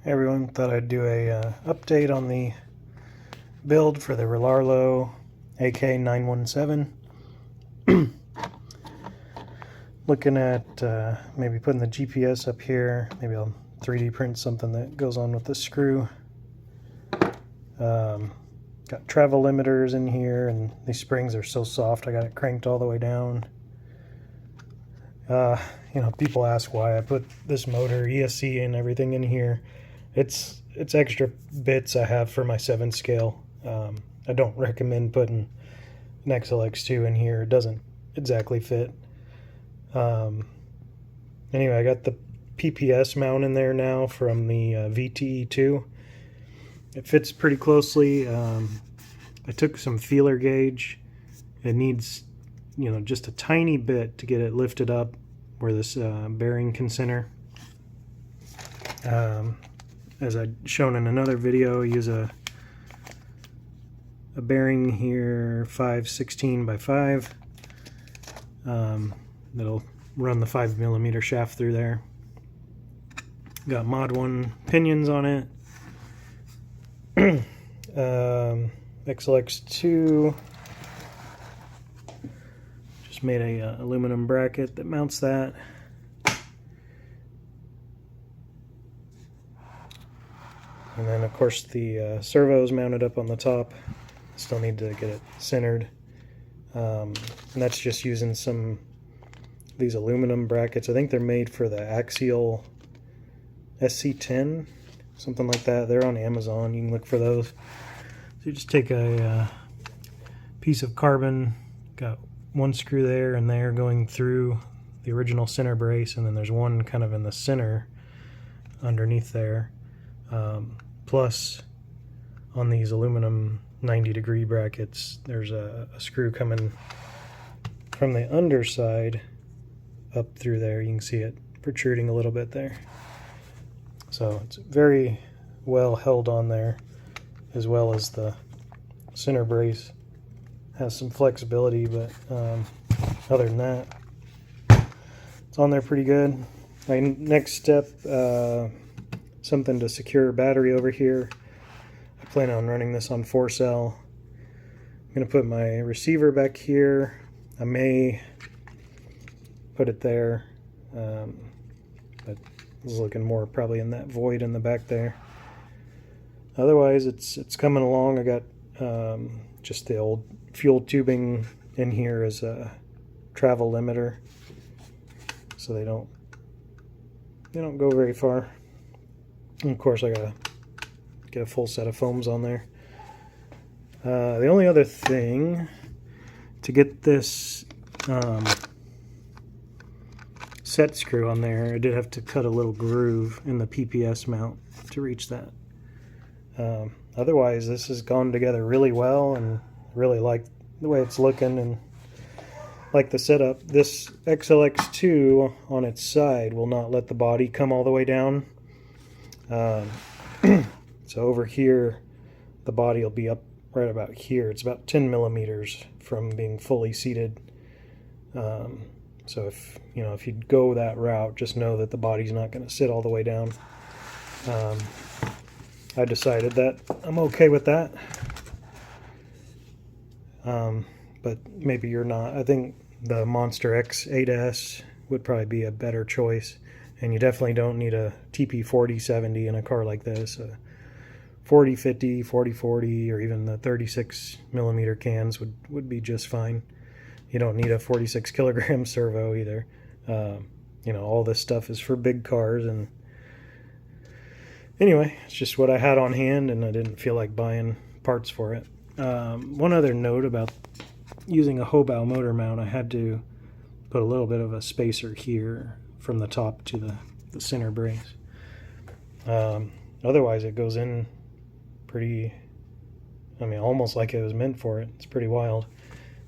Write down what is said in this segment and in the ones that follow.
Hey everyone, thought I'd do a update on the build for the Rlaarlo AK-917. Looking at maybe putting the GPS up here. Maybe I'll 3D print something that goes on with the screw. Got travel limiters in here, and these springs are so soft I got it cranked all the way down. People ask why I put this motor, ESC, and everything in here. It's extra bits I have for my 7 scale. I don't recommend putting an XLX2 in here. It doesn't exactly fit. Anyway, I got the PPS mount in there now from the VTE2. It fits pretty closely. I took some feeler gauge. It needs, just a tiny bit to get it lifted up where this bearing can center. As I'd shown in another video, I use a bearing here, 5/16 by 5. That'll run the 5mm shaft through there. Got Mod 1 pinions on it. XLX2. Just made a aluminum bracket that mounts that. And then, of course, the servo is mounted up on the top. Still need to get it centered. And that's just using these aluminum brackets. I think they're made for the Axial SC10, something like that. They're on Amazon. You can look for those. So you just take a piece of carbon, got one screw there and there going through the original center brace, and then there's one kind of in the center underneath there. Plus, on these aluminum 90-degree brackets, there's a screw coming from the underside up through there. You can see it protruding a little bit there. So it's very well held on there, as well as the center brace has some flexibility, but other than that, it's on there pretty good. My next step, something to secure a battery over here. I plan on running this on 4-cell. I'm going to put my receiver back here. I may put it there, but I was looking more probably in that void in the back there. Otherwise, it's coming along. I got just the old fuel tubing in here as a travel limiter, so they don't go very far. And of course, I gotta get a full set of foams on there. The only other thing, to get this set screw on there, I did have to cut a little groove in the PPS mount to reach that. Otherwise, this has gone together really well, and really like the way it's looking and like the setup. This XLX2 on its side will not let the body come all the way down. So over here, the body will be up right about here. It's about 10 millimeters from being fully seated. So if you go that route, just know that the body's not going to sit all the way down. I decided that I'm okay with that. But maybe you're not. I think the Monster X8S would probably be a better choice. And you definitely don't need a TP4070 in a car like this. 4050, 4040, or even the 36mm cans would be just fine. You don't need a 46 kilogram servo either. All this stuff is for big cars. And anyway, it's just what I had on hand, and I didn't feel like buying parts for it. One other note about using a Hobao motor mount, I had to put a little bit of a spacer here from the top to the center brace. Otherwise, it goes in pretty, almost like it was meant for it. It's pretty wild.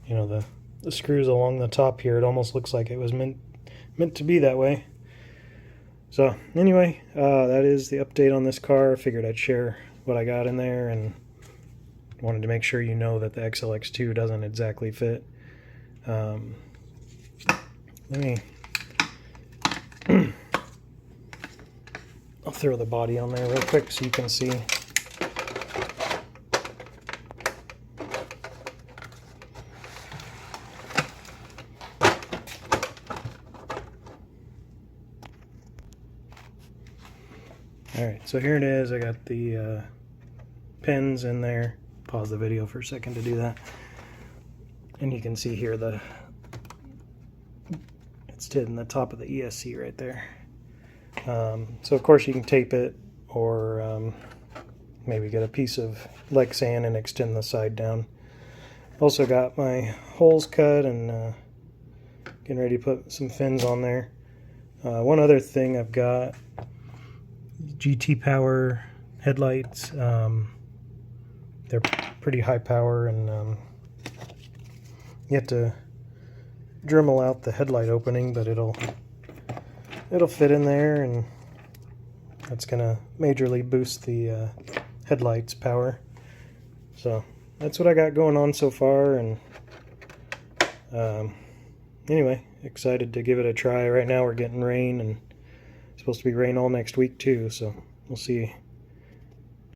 The screws along the top here, it almost looks like it was meant to be that way. So anyway, that is the update on this car. I figured I'd share what I got in there, and wanted to make sure you know that the XLX2 doesn't exactly fit. Let me I'll throw the body on there real quick so you can see. Alright, so here it is. I got the pins in there. Pause the video for a second to do that. And you can see here it's in the top of the ESC right there. So of course you can tape it, or maybe get a piece of Lexan and extend the side down. Also got my holes cut and getting ready to put some fins on there. One other thing I've got, GT power headlights. They're pretty high power, and you have to Dremel out the headlight opening, but it'll fit in there, and that's gonna majorly boost the headlights power. So that's what I got going on so far, and anyway, excited to give it a try. Right now we're getting rain, and it's supposed to be rain all next week too, so we'll see